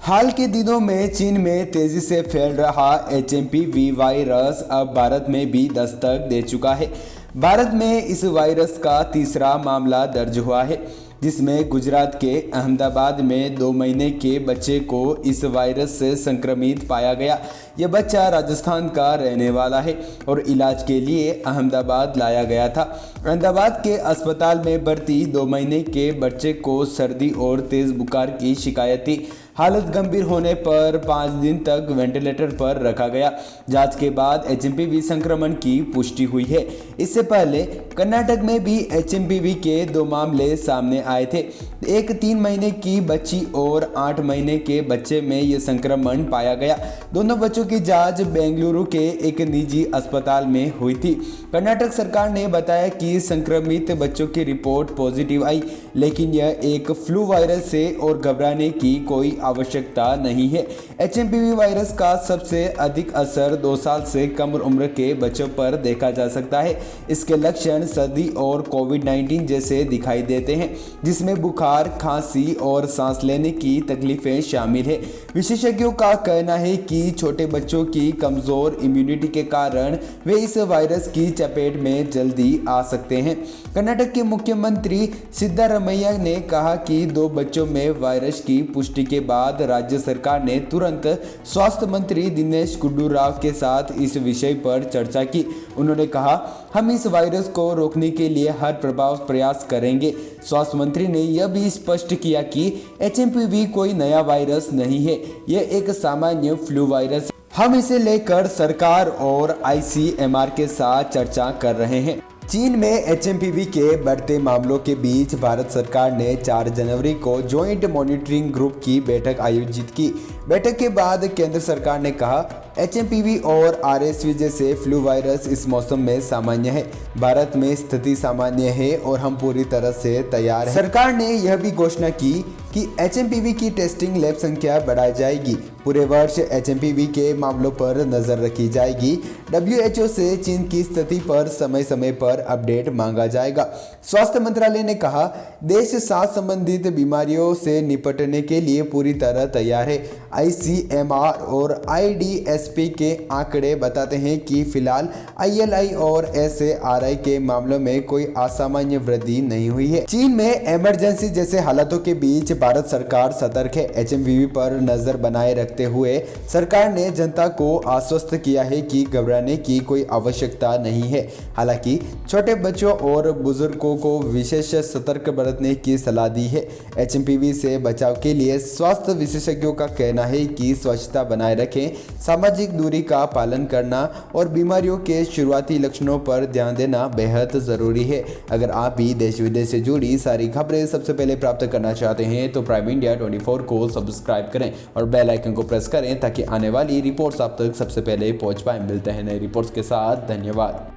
हाल के दिनों में चीन में तेजी से फैल रहा HMPV वायरस अब भारत में भी दस्तक दे चुका है। भारत में इस वायरस का तीसरा मामला दर्ज हुआ है, जिसमें गुजरात के अहमदाबाद में 2 महीने के बच्चे को इस वायरस से संक्रमित पाया गया। यह बच्चा राजस्थान का रहने वाला है और इलाज के लिए अहमदाबाद लाया गया था। अहमदाबाद के अस्पताल में भर्ती 2 महीने के बच्चे को सर्दी और तेज बुखार की शिकायत थी। हालत गंभीर होने पर 5 दिन तक वेंटिलेटर पर रखा गया। जांच के बाद HMPV संक्रमण की पुष्टि हुई है। इससे पहले कर्नाटक में भी HMPV के 2 मामले सामने आए थे। एक 3 महीने की बच्ची और 8 महीने के बच्चे में यह संक्रमण पाया गया। दोनों बच्चों की जांच बेंगलुरु के एक निजी अस्पताल में हुई थी। कर्नाटक सरकार ने बताया कि संक्रमित बच्चों की रिपोर्ट पॉजिटिव आई, लेकिन यह एक फ्लू वायरस है और घबराने की कोई आवश्यकता नहीं है। HMPV वायरस का सबसे अधिक असर 2 साल से कम उम्र के बच्चों पर देखा जा सकता है। इसके लक्षण सर्दी और कोविड-19 जैसे दिखाई देते हैं, जिसमें बुखार, खांसी और सांस लेने की तकलीफें शामिल है। विशेषज्ञों का कहना है कि छोटे बच्चों की कमजोर इम्यूनिटी के कारण वे इस वायरस की चपेट में जल्दी आ सकते हैं। कर्नाटक के मुख्यमंत्री सिद्धारमैया ने कहा कि 2 बच्चों में वायरस की पुष्टि के बाद राज्य सरकार ने तुरंत स्वास्थ्य मंत्री दिनेश गुंडूराव के साथ इस विषय पर चर्चा की। उन्होंने कहा, हम इस वायरस को रोकने के लिए हर प्रभावी प्रयास करेंगे। स्वास्थ्य मंत्री ने यह भी स्पष्ट किया कि HMPV कोई नया वायरस नहीं है, यह एक सामान्य फ्लू वायरस है। हम इसे लेकर सरकार और ICMR के साथ चर्चा कर रहे हैं। चीन में HMPV के बढ़ते मामलों के बीच भारत सरकार ने 4 जनवरी को ज्वाइंट मॉनिटरिंग ग्रुप की बैठक आयोजित की। बैठक के बाद केंद्र सरकार ने कहा, HMPV और RSV जैसे फ्लू वायरस इस मौसम में सामान्य है। भारत में स्थिति सामान्य है और हम पूरी तरह से तैयार हैं। सरकार ने यह भी घोषणा की कि HMPV की टेस्टिंग लैब संख्या बढ़ाई जाएगी। पूरे वर्ष HMPV के मामलों पर नजर रखी जाएगी। WHO से चीन की स्थिति पर समय समय पर अपडेट मांगा जाएगा। स्वास्थ्य मंत्रालय ने कहा, देश सांस संबंधित बीमारियों से निपटने के लिए पूरी तरह तैयार है। ICMR और IDSP के आंकड़े बताते हैं कि फिलहाल ILI और SARI के मामलों में कोई असामान्य वृद्धि नहीं हुई है। चीन में इमरजेंसी जैसे हालातों के बीच भारत सरकार सतर्क है। HMPV पर नजर बनाए रखते हुए सरकार ने जनता को आश्वस्त किया है कि घबराने की कोई आवश्यकता नहीं है। हालांकि छोटे बच्चों और बुजुर्गों को विशेष सतर्क बरतने की सलाह दी है। HMPV से बचाव के लिए स्वास्थ्य विशेषज्ञों का कहना है कि स्वच्छता बनाए रखें, सामाजिक दूरी का पालन करना और बीमारियों के शुरुआती लक्षणों पर ध्यान देना बेहद जरूरी है। अगर आप भी देश विदेश से जुड़ी सारी खबरें सबसे पहले प्राप्त करना चाहते हैं तो प्राइम इंडिया 24 को सब्सक्राइब करें और बेल आइकन को प्रेस करें ताकि आने वाली रिपोर्ट्स आप तक सबसे पहले पहुंच पाए। मिलते हैं नई रिपोर्ट्स के साथ। धन्यवाद।